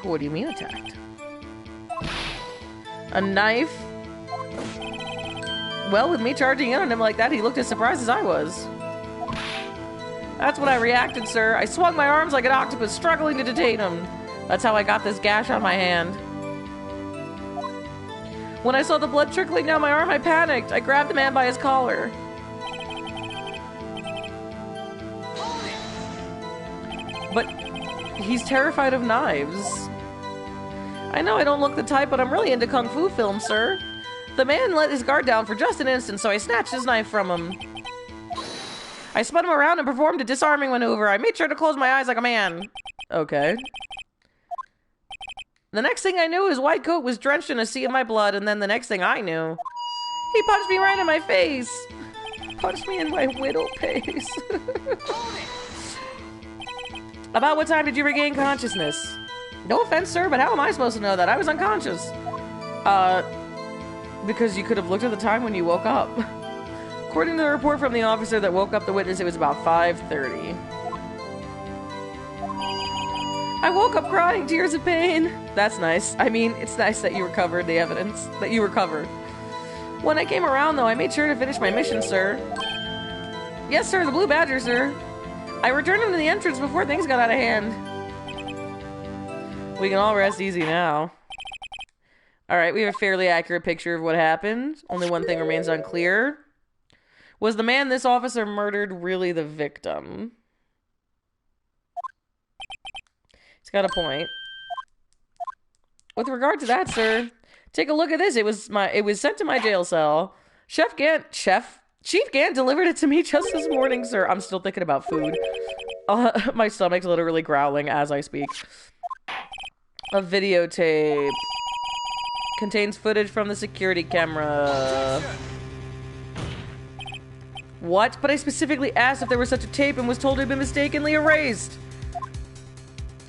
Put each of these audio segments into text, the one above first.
What do you mean attacked? A knife? Well, with me charging in on him like that, he looked as surprised as I was. That's when I reacted, sir. I swung my arms like an octopus, struggling to detain him. That's how I got this gash on my hand. When I saw the blood trickling down my arm, I panicked. I grabbed the man by his collar. But he's terrified of knives. I know I don't look the type, but I'm really into kung fu films, sir. The man let his guard down for just an instant, so I snatched his knife from him. I spun him around and performed a disarming maneuver. I made sure to close my eyes like a man. Okay. The next thing I knew, his white coat was drenched in a sea of my blood, and then the next thing I knew, he punched me right in my face. Punched me in my widow face. About what time did you regain consciousness? No offense, sir, but how am I supposed to know that? I was unconscious. Because you could have looked at the time when you woke up. According to the report from the officer that woke up the witness, it was about 5:30. I woke up crying, tears of pain. That's nice. I mean, it's nice that you recovered the evidence. That you recovered. When I came around, though, I made sure to finish my mission, sir. Yes, sir, the Blue Badger, sir. I returned him to the entrance before things got out of hand. We can all rest easy now. Alright, we have a fairly accurate picture of what happened. Only one thing remains unclear. Was the man this officer murdered really the victim? He's got a point. With regard to that, sir, take a look at this. It was sent to my jail cell. Chief Gant delivered it to me just this morning, sir. I'm still thinking about food. My stomach's literally growling as I speak. A videotape. Contains footage from the security camera. What? But I specifically asked if there was such a tape and was told to have been mistakenly erased.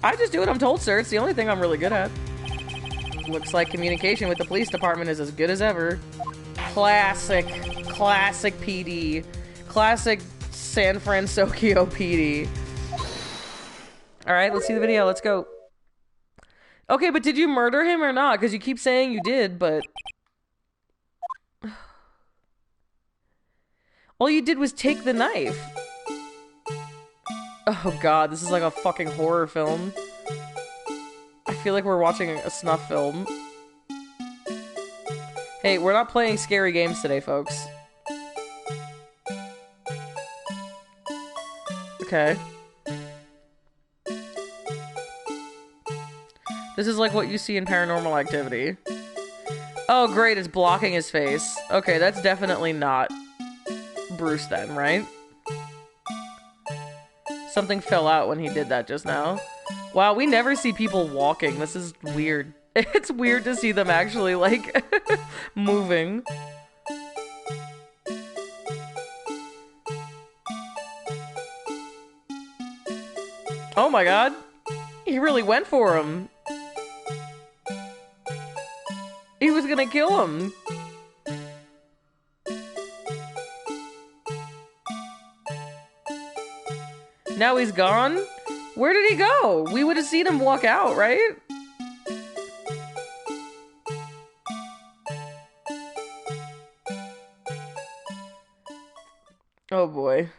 I just do what I'm told, sir. It's the only thing I'm really good at. Looks like communication with the police department is as good as ever. Classic PD. Classic San Francisco PD. Alright, let's see the video. Let's go. Okay, but did you murder him or not? Because you keep saying you did, but... all you did was take the knife. Oh god, this is like a fucking horror film. I feel like we're watching a snuff film. Hey, we're not playing scary games today, folks. Okay. This is like what you see in Paranormal Activity. Oh, great, it's blocking his face. Okay, that's definitely not Bruce then, right? Something fell out when he did that just now. Wow, we never see people walking. This is weird. It's weird to see them actually, like, moving. Oh my god. He really went for him. He was gonna kill him. Now he's gone? Where did he go? We would have seen him walk out, right? Oh boy.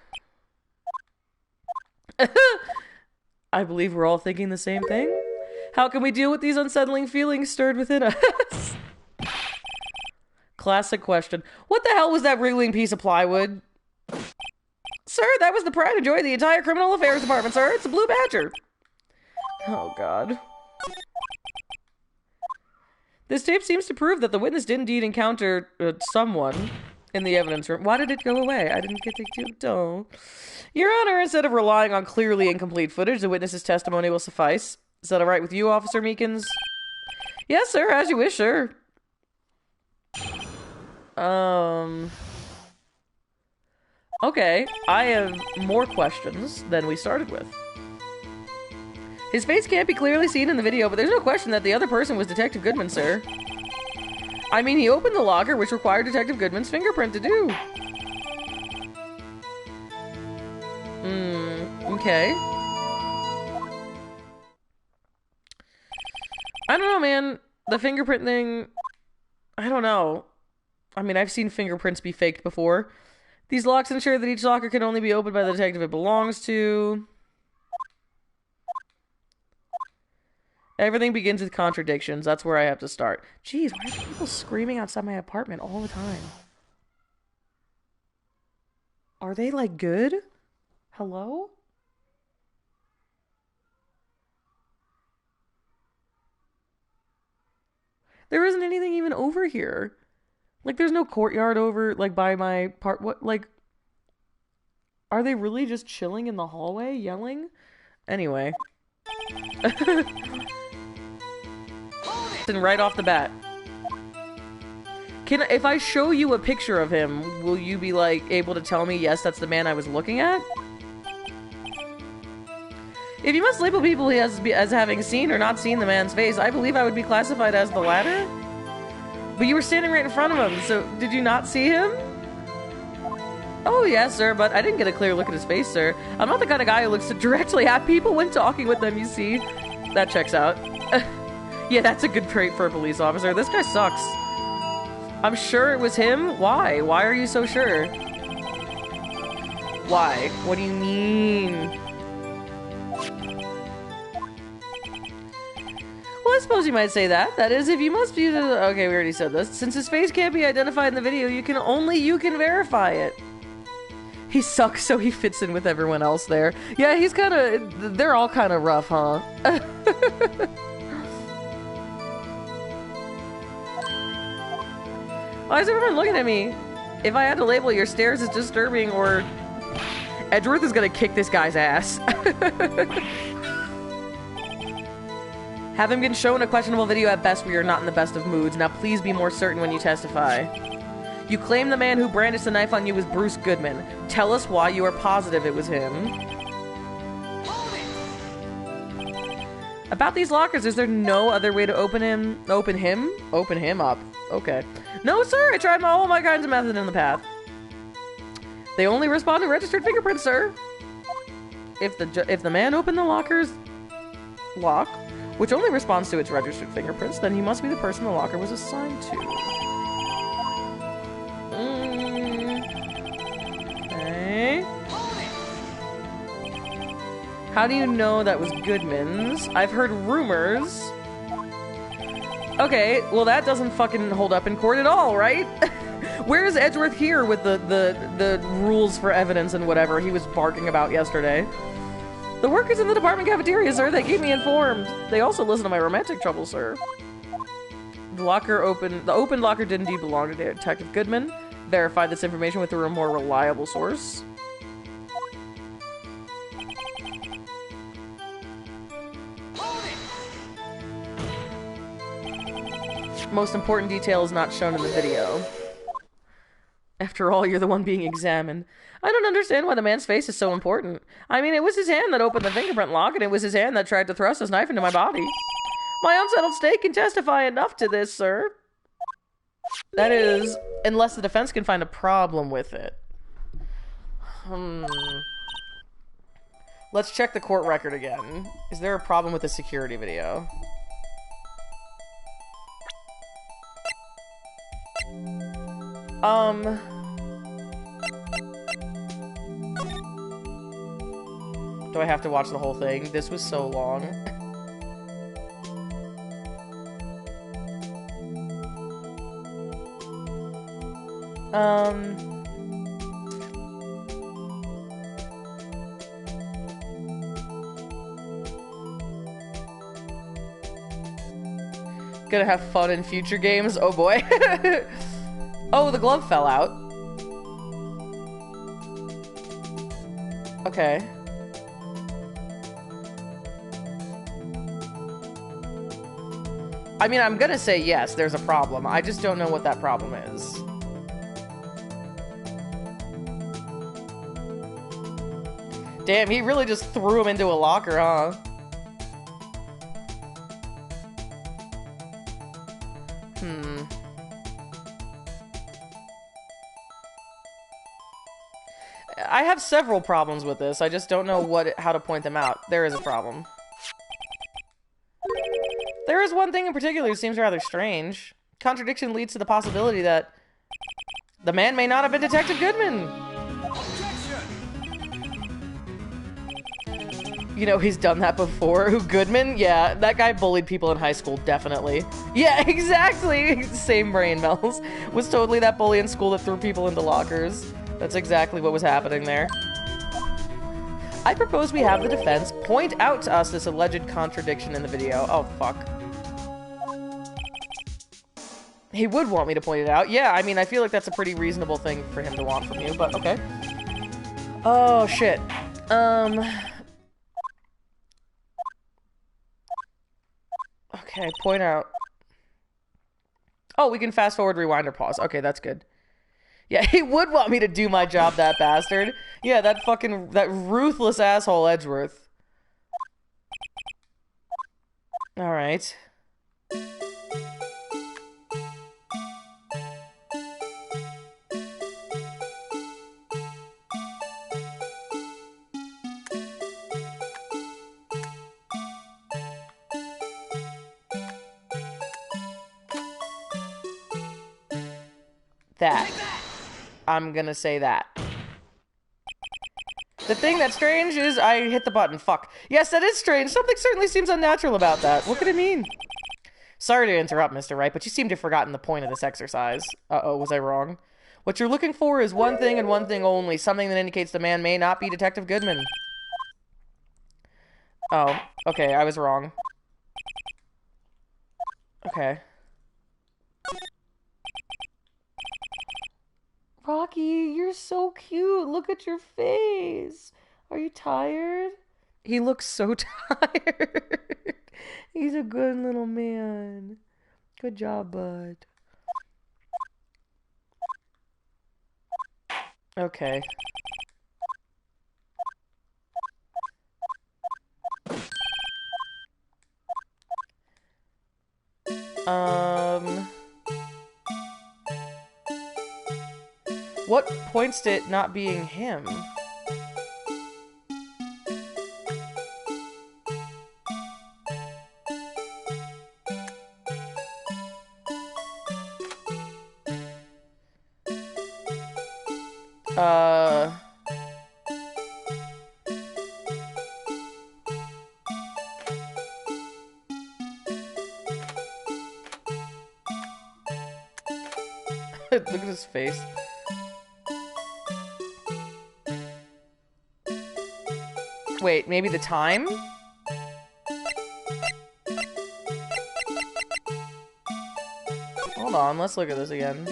I believe we're all thinking the same thing. How can we deal with these unsettling feelings stirred within us? Classic question. What the hell was that wriggling piece of plywood? Sir, that was the pride and joy of the entire criminal affairs department, sir. It's a Blue Badger. Oh, God. This tape seems to prove that the witness did indeed encounter someone in the evidence room. Why did it go away? I didn't get to do it. Your Honor, instead of relying on clearly incomplete footage, the witness's testimony will suffice. Is that all right with you, Officer Meekins? Yes, sir. As you wish, sir. Okay, I have more questions than we started with. His face can't be clearly seen in the video, but there's no question that the other person was Detective Goodman, sir. I mean, he opened the locker, which required Detective Goodman's fingerprint to do. Okay. don't know, man. The fingerprint thing, I don't know. I mean, I've seen fingerprints be faked before. These locks ensure that each locker can only be opened by the detective it belongs to. Everything begins with contradictions. That's where I have to start. Jeez, why are people screaming outside my apartment all the time? Are they, like, good? Hello? There isn't anything even over here. Like, there's no courtyard over, like, by my part. What, like, are they really just chilling in the hallway, yelling? Anyway. And right off the bat. If I show you a picture of him, will you be, like, able to tell me, yes, that's the man I was looking at? If you must label people as having seen or not seen the man's face, I believe I would be classified as the latter. But you were standing right in front of him, so did you not see him? Oh, yes, sir, but I didn't get a clear look at his face, sir. I'm not the kind of guy who looks directly at people when talking with them, you see. That checks out. Yeah, that's a good trait for a police officer. This guy sucks. I'm sure it was him? Why? Why are you so sure? Why? What do you mean? Well, I suppose you might say that. That is, if you must be the... Okay, we already said this. Since his face can't be identified in the video, you can verify it. He sucks, so he fits in with everyone else there. Yeah, he's kind of... They're all kind of rough, huh? Why is everyone looking at me? If I had to label your stares as disturbing or... Edgeworth is gonna kick this guy's ass. Having been shown a questionable video at best, we are not in the best of moods. Now please be more certain when you testify. You claim the man who brandished the knife on you was Bruce Goodman. Tell us why you are positive it was him. About these lockers, is there no other way to open him? Open him up. Okay. No, sir, I tried all my kinds of methods in the past. They only respond to registered fingerprints, sir. If the man opened the locker's lock, which only responds to its registered fingerprints, then he must be the person the locker was assigned to. Okay. How do you know that was Goodman's? I've heard rumors. Okay, well that doesn't fucking hold up in court at all, right? Where is Edgeworth here with the rules for evidence and whatever he was barking about yesterday? The workers in the department cafeteria, sir, they keep me informed. They also listen to my romantic troubles, sir. The open locker did indeed belong to Detective Goodman. Verify this information with a more reliable source. Most important detail is not shown in the video. After all, you're the one being examined. I don't understand why the man's face is so important. I mean, it was his hand that opened the fingerprint lock, and it was his hand that tried to thrust his knife into my body. My unsettled state can testify enough to this, sir. That is, unless the defense can find a problem with it. Let's check the court record again. Is there a problem with the security video? Do I have to watch the whole thing? This was so long. Gonna have fun in future games? Oh boy. Oh, the glove fell out. Okay. I mean, I'm gonna say yes, there's a problem. I just don't know what that problem is. Damn, he really just threw him into a locker, huh? I have several problems with this. I just don't know how to point them out. There is a problem. There is one thing in particular that seems rather strange. Contradiction leads to the possibility that the man may not have been Detective Goodman. You know, he's done that before. Who, Goodman? Yeah, that guy bullied people in high school, definitely. Yeah, exactly. Same brain, Mel's. Was totally that bully in school that threw people into lockers. That's exactly what was happening there. I propose we have the defense point out to us this alleged contradiction in the video. Oh, fuck. He would want me to point it out. Yeah, I mean, I feel like that's a pretty reasonable thing for him to want from you, but okay. Oh, shit. Okay, point out. Oh, we can fast forward, rewind, or pause. Okay, that's good. Yeah, he would want me to do my job, that bastard. Yeah, that ruthless asshole Edgeworth. Alright. That. I'm gonna say that. The thing that's strange is I hit the button. Fuck. Yes, that is strange. Something certainly seems unnatural about that. What could it mean? Sorry to interrupt, Mr. Wright, but you seem to have forgotten the point of this exercise. Uh-oh, was I wrong? What you're looking for is one thing and one thing only. Something that indicates the man may not be Detective Goodman. Oh, okay, I was wrong. Okay. Rocky, you're so cute. Look at your face. Are you tired? He looks so tired. He's a good little man. Good job, bud. Okay. What points to it not being him? Look at his face. Wait, maybe the time? Hold on, let's look at this again.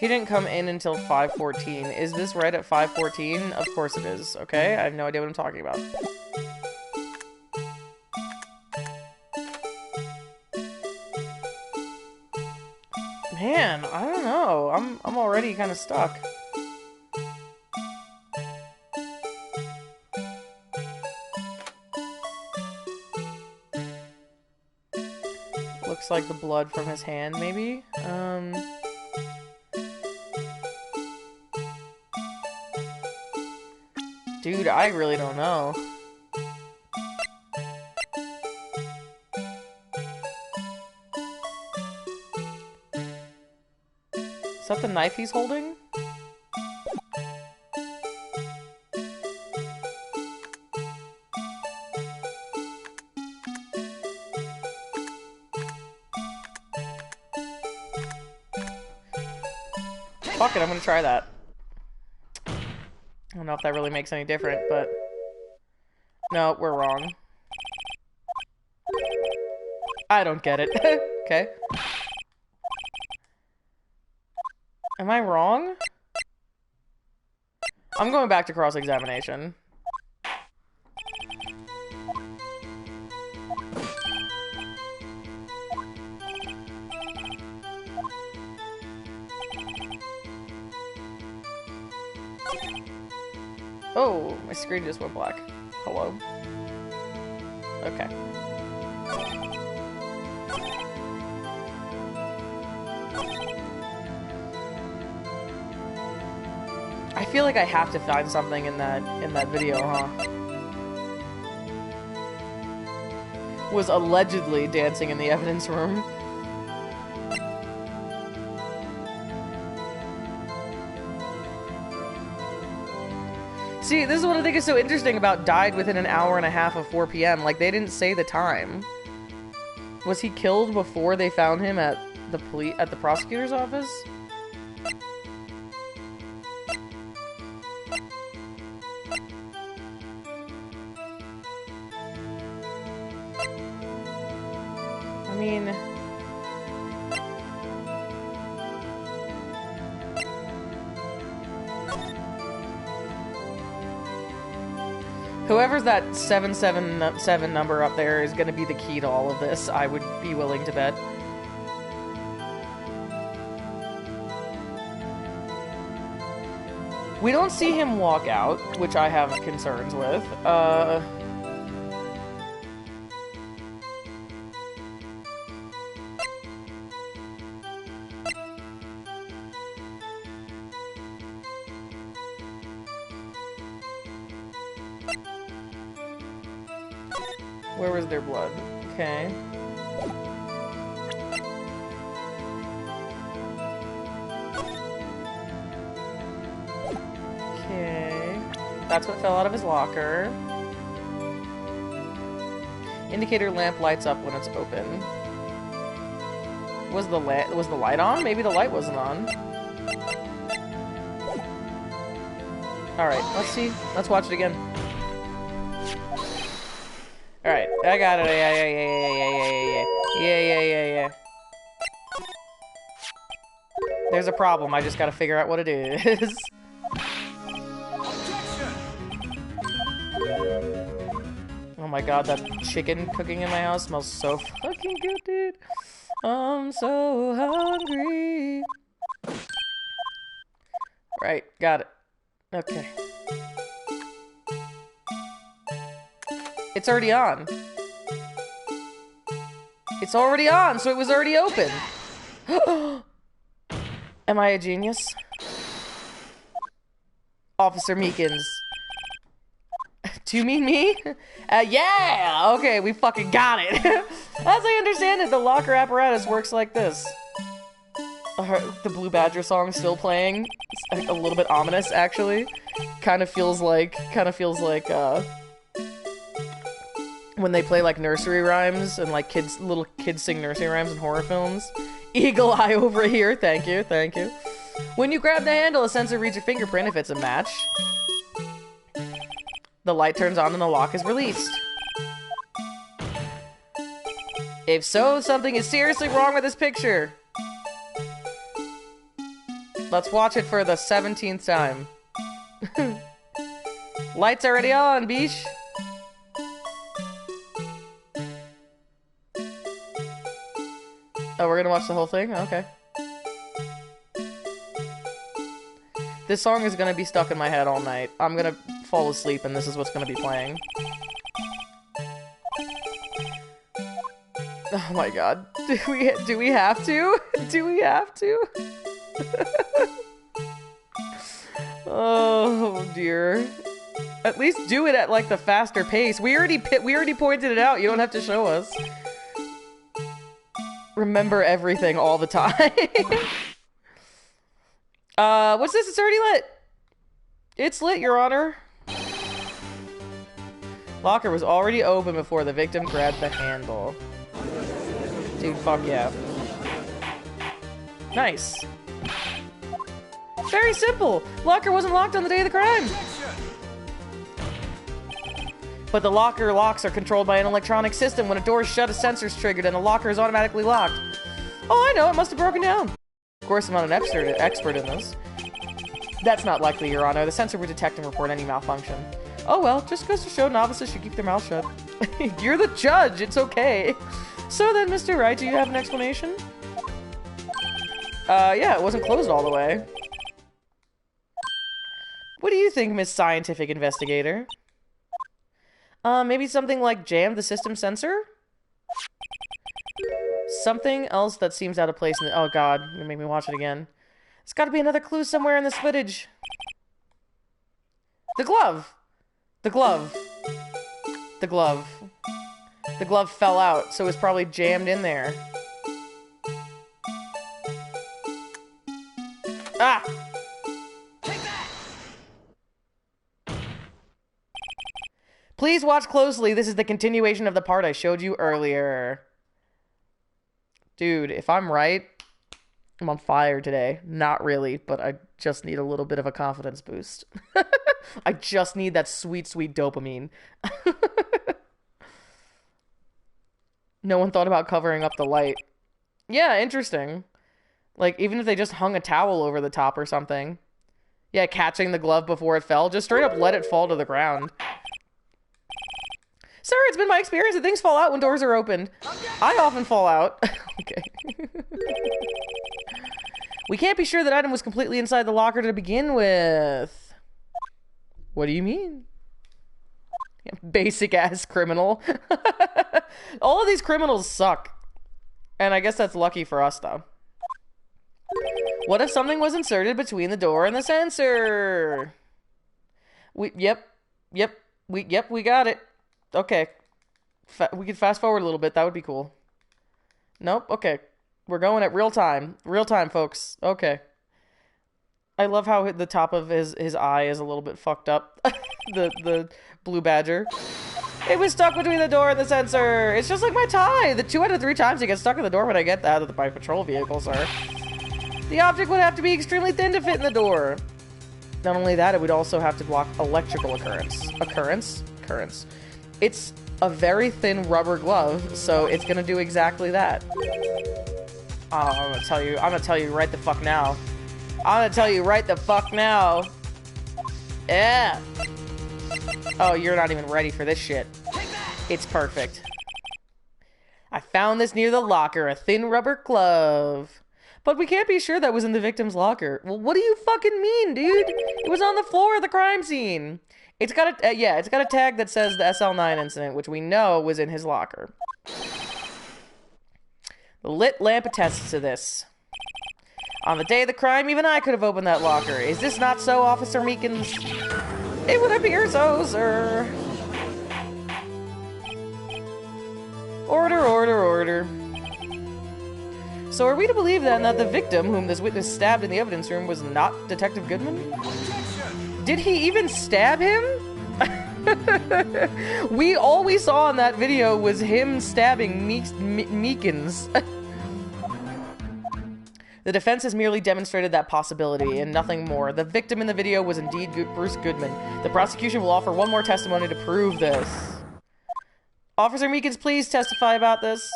He didn't come in until 5:14. Is this right at 5:14? Of course it is. Okay, I have no idea what I'm talking about. Man, I don't know. I'm already kind of stuck. Looks like the blood from his hand, maybe? Dude, I really don't know. Is that the knife he's holding? Fuck it, I'm gonna try that. I don't know if that really makes any difference, but... No, we're wrong. I don't get it. Okay. Am I wrong? I'm going back to cross-examination. Oh, my screen just went black. Hello. Okay. I feel like I have to find something in that video, huh? was allegedly dancing in the evidence room. See, this is what I think is so interesting about died within an hour and a half of 4 p.m. Like, they didn't say the time. Was he killed before they found him at the prosecutor's office? I mean... Whoever's that 777 number up there is going to be the key to all of this, I would be willing to bet. We don't see him walk out, which I have concerns with. Where was their blood? Okay. Okay. That's what fell out of his locker. Indicator lamp lights up when it's open. Was the light on? Maybe the light wasn't on. Alright, let's see. Let's watch it again. Alright, I got it. Yeah. There's a problem. I just gotta figure out what it is. Oh my god, that chicken cooking in my house smells so fucking good, dude. I'm so hungry. Right, got it. Okay. It's already on. It's already on, so it was already open. Am I a genius? Officer Meekins. Do you mean me? Yeah! Okay, we fucking got it. As I understand it, the locker apparatus works like this. The Blue Badger song still playing. It's a little bit ominous, actually. Kind of feels like, when they play, like, nursery rhymes, and, like, little kids sing nursery rhymes in horror films. Eagle eye over here, thank you. When you grab the handle, a sensor reads your fingerprint if it's a match. The light turns on and the lock is released. If so, something is seriously wrong with this picture. Let's watch it for the 17th time. Lights already on, beesh. Oh, we're gonna watch the whole thing? Okay. This song is gonna be stuck in my head all night. I'm gonna fall asleep and this is what's gonna be playing. Oh my god. Do we have to? Do we have to? Oh dear. At least do it at like the faster pace. We already pointed it out. You don't have to show us. Remember everything all the time. What's this? It's already lit. It's lit, Your Honor. Locker was already open before the victim grabbed the handle. Dude, fuck yeah. Nice. Very simple. Locker wasn't locked on the day of the crime. But the locker locks are controlled by an electronic system. When a door is shut, a sensor is triggered, and the locker is automatically locked. Oh, I know. It must have broken down. Of course, I'm not an expert in this. That's not likely, Your Honor. The sensor would detect and report any malfunction. Oh, well. Just goes to show novices should keep their mouth shut. You're the judge. It's okay. So then, Mr. Wright, do you have an explanation? Yeah. It wasn't closed all the way. What do you think, Miss Scientific Investigator? Maybe something like jammed the system sensor? Something else that seems out of place in the— oh god, you're gonna make me watch it again. There's gotta be another clue somewhere in this footage. The glove! The glove. The glove. The glove fell out, so it was probably jammed in there. Ah! Take that! Please watch closely. This is the continuation of the part I showed you earlier. Dude, if I'm right, I'm on fire today. Not really, but I just need a little bit of a confidence boost. I just need that sweet, sweet dopamine. No one thought about covering up the light. Yeah, interesting. Like, even if they just hung a towel over the top or something. Yeah, catching the glove before it fell. Just straight up let it fall to the ground. Sir, it's been my experience that things fall out when doors are opened. I often fall out. Okay. We can't be sure that item was completely inside the locker to begin with. What do you mean? Basic ass criminal. All of these criminals suck. And I guess that's lucky for us, though. What if something was inserted between the door and the sensor? Yep, we got it. Okay. We could fast forward a little bit. That would be cool. Nope. Okay. We're going at real time. Real time, folks. Okay. I love how the top of his eye is a little bit fucked up. the blue badger. It was stuck between the door and the sensor. It's just like my tie. The 2 out of 3 times it gets stuck in the door when I get out of my patrol vehicle, sir. The object would have to be extremely thin to fit in the door. Not only that, it would also have to block electrical occurrence. Occurrence. It's a very thin rubber glove, so it's gonna do exactly that. Oh, I'm gonna tell you right the fuck now. Yeah. Oh, you're not even ready for this shit. It's perfect. I found this near the locker, a thin rubber glove. But we can't be sure that was in the victim's locker. Well, what do you fucking mean, dude? It was on the floor of the crime scene. It's got a, it's got a tag that says the SL9 incident, which we know was in his locker. The lit lamp attests to this. On the day of the crime, even I could have opened that locker. Is this not so, Officer Meekins? It would appear so, sir. Order. So are we to believe then that the victim, whom this witness stabbed in the evidence room, was not Detective Goodman? Did he even stab him? All we saw in that video was him stabbing Meekins. The defense has merely demonstrated that possibility and nothing more. The victim in the video was indeed Bruce Goodman. The prosecution will offer one more testimony to prove this. Officer Meekins, please testify about this.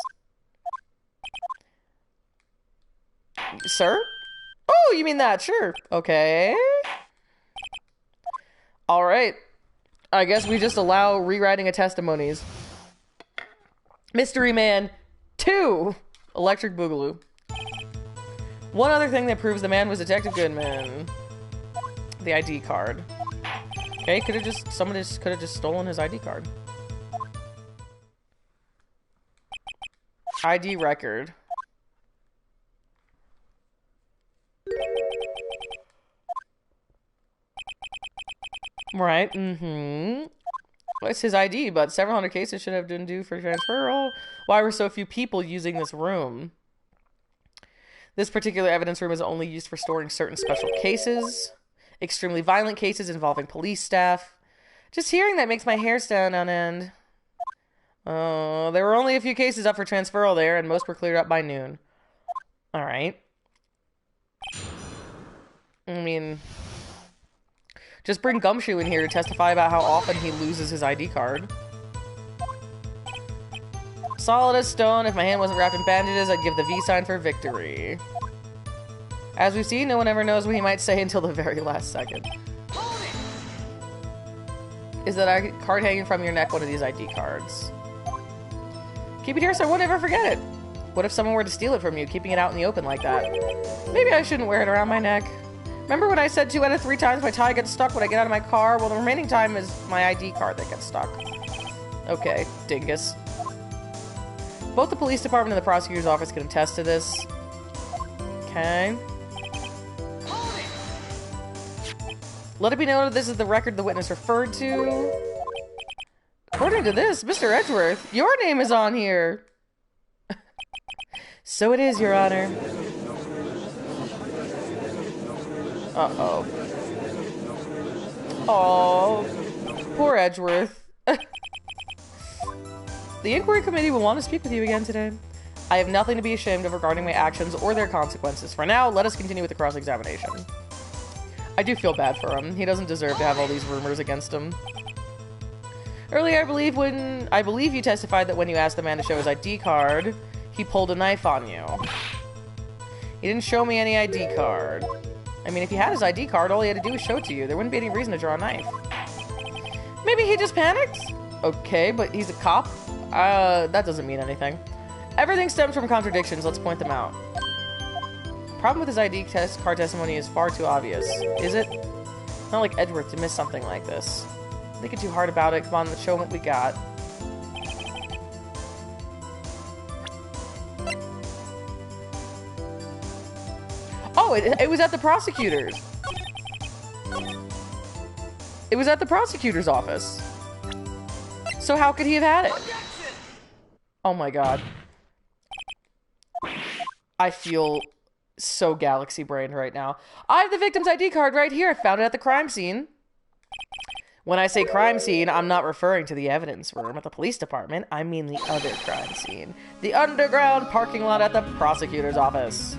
Sir? Oh, you mean that? Sure. Okay. Alright. I guess we just allow rewriting of testimonies. Mystery Man 2. Electric Boogaloo. One other thing that proves the man was Detective Goodman. The ID card. Okay, someone could have just stolen his ID card. ID record. Right, Well, it's his ID, but several hundred cases should have been due for transferal. Why were so few people using this room? This particular evidence room is only used for storing certain special cases. Extremely violent cases involving police staff. Just hearing that makes my hair stand on end. Oh, there were only a few cases up for transferal there, and most were cleared up by noon. Alright. I mean, just bring Gumshoe in here to testify about how often he loses his ID card. Solid as stone. If my hand wasn't wrapped in bandages, I'd give the V sign for victory. As we've seen, no one ever knows what he might say until the very last second. Is that card hanging from your neck one of these ID cards? Keep it here so I won't ever forget it. What if someone were to steal it from you, keeping it out in the open like that? Maybe I shouldn't wear it around my neck. Remember when I said 2 out of 3 times my tie gets stuck when I get out of my car? Well, the remaining time is my ID card that gets stuck. Okay, dingus. Both the police department and the prosecutor's office can attest to this. Okay. Let it be noted this is the record the witness referred to. According According to this, Mr. Edgeworth, your name is on here. So it is, Your Honor. Uh-oh. Oh, poor Edgeworth. The inquiry committee will want to speak with you again today. I have nothing to be ashamed of regarding my actions or their consequences. For now, let us continue with the cross-examination. I do feel bad for him. He doesn't deserve to have all these rumors against him. Earlier, I believe you testified that when you asked the man to show his ID card, he pulled a knife on you. He didn't show me any ID card. I mean, if he had his ID card, all he had to do was show it to you. There wouldn't be any reason to draw a knife. Maybe he just panicked? Okay, but he's a cop? That doesn't mean anything. Everything stems from contradictions. Let's point them out. Problem with his ID card testimony is far too obvious. Is it? Not like Edgeworth to miss something like this. Thinking too hard about it. Come on, let's show him what we got. Oh, it was at the prosecutor's. It was at the prosecutor's office. So how could he have had it? Oh my god. I feel so galaxy-brained right now. I have the victim's ID card right here. I found it at the crime scene. When I say crime scene, I'm not referring to the evidence room at the police department. I mean the other crime scene. The underground parking lot at the prosecutor's office.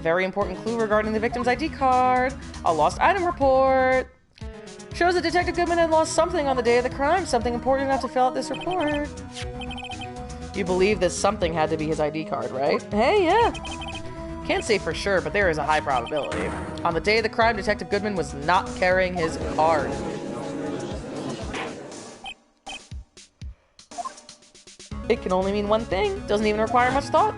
Very important clue regarding the victim's ID card. A lost item report. Shows that Detective Goodman had lost something on the day of the crime. Something important enough to fill out this report. You believe that something had to be his ID card, right? Hey, yeah. Can't say for sure, but there is a high probability. On the day of the crime, Detective Goodman was not carrying his card. It can only mean one thing. Doesn't even require much thought.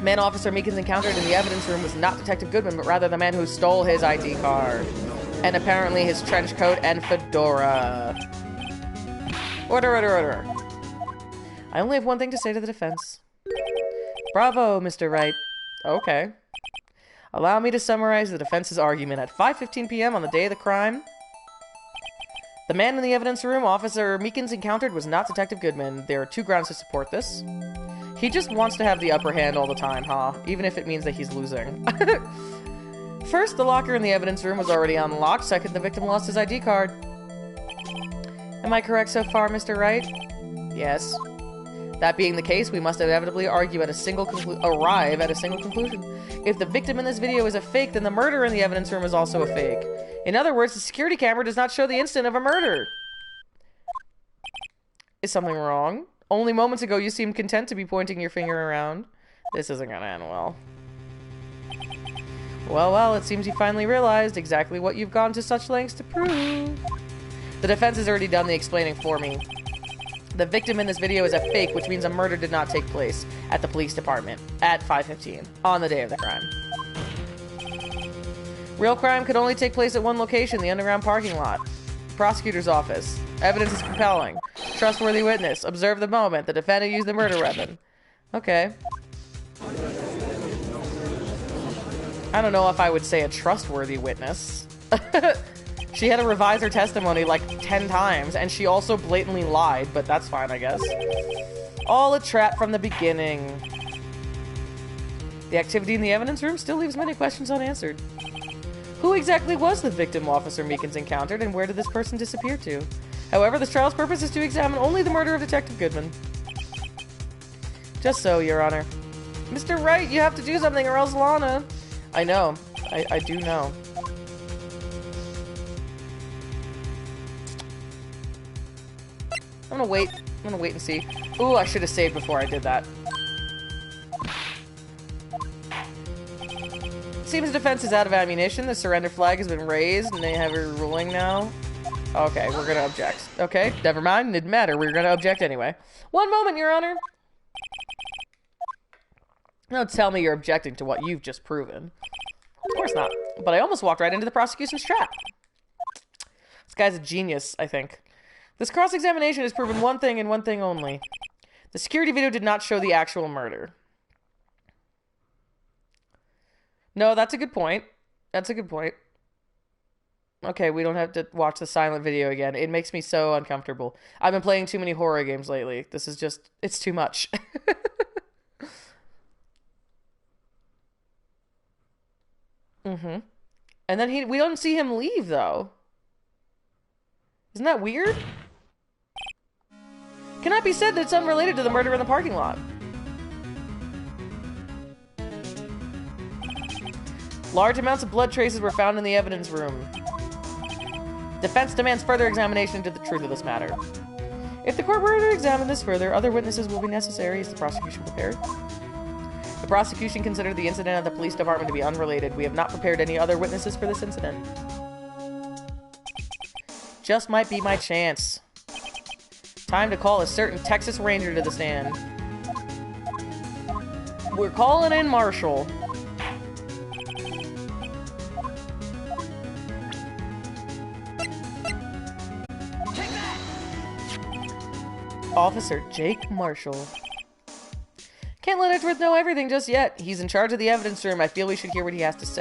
Man Officer Meekins encountered in the evidence room was not Detective Goodman, but rather the man who stole his ID card. And apparently his trench coat and fedora. Order, order, order. I only have one thing to say to the defense. Bravo, Mr. Wright. Okay. Allow me to summarize the defense's argument. At 5:15 p.m. on the day of the crime, the man in the evidence room Officer Meekins encountered was not Detective Goodman. There are two grounds to support this. He just wants to have the upper hand all the time, huh? Even if it means that he's losing. First, the locker in the evidence room was already unlocked. Second, the victim lost his ID card. Am I correct so far, Mr. Wright? Yes. That being the case, we must inevitably arrive at a single conclusion. If the victim in this video is a fake, then the murder in the evidence room is also a fake. In other words, the security camera does not show the instant of a murder. Is something wrong? Only moments ago you seemed content to be pointing your finger around. This isn't gonna end well. Well, it seems you finally realized exactly what you've gone to such lengths to prove. The defense has already done the explaining for me. The victim in this video is a fake, which means a murder did not take place at the police department at 5:15 on the day of the crime. Real crime could only take place at one location, the underground parking lot. Prosecutor's office. Evidence is compelling. Trustworthy witness. Observe the moment. The defendant used the murder weapon. Okay. I don't know if I would say a trustworthy witness. She had to revise her testimony like 10 times, and she also blatantly lied, but that's fine, I guess. All a trap from the beginning. The activity in the evidence room still leaves many questions unanswered. Who exactly was the victim Officer Meekins encountered, and where did this person disappear to? However, this trial's purpose is to examine only the murder of Detective Goodman. Just so, Your Honor. Mr. Wright, you have to do something or else Lana... I know. I do know. I'm gonna wait and see. Ooh, I should have saved before I did that. Seems the defense is out of ammunition. The surrender flag has been raised, and they have a ruling now. Okay, we're gonna object. Okay, never mind. Didn't matter. We're gonna object anyway. One moment, Your Honor. Don't tell me you're objecting to what you've just proven. Of course not. But I almost walked right into the prosecution's trap. This guy's a genius, I think. This cross-examination has proven one thing and one thing only. The security video did not show the actual murder. No, that's a good point. That's a good point. Okay, we don't have to watch the silent video again. It makes me so uncomfortable. I've been playing too many horror games lately. This is just, it's too much. Mm-hmm. And then we don't see him leave, though. Isn't that weird? Cannot be said that it's unrelated to the murder in the parking lot. Large amounts of blood traces were found in the evidence room. Defense demands further examination into the truth of this matter. If the court were to examine this further, other witnesses will be necessary. Is the prosecution prepared? The prosecution considered the incident at the police department to be unrelated. We have not prepared any other witnesses for this incident. Just might be my chance. Time to call a certain Texas Ranger to the stand. We're calling in Marshall. Officer Jake Marshall. Can't let Edgeworth know everything just yet. He's in charge of the evidence room. I feel we should hear what he has to say.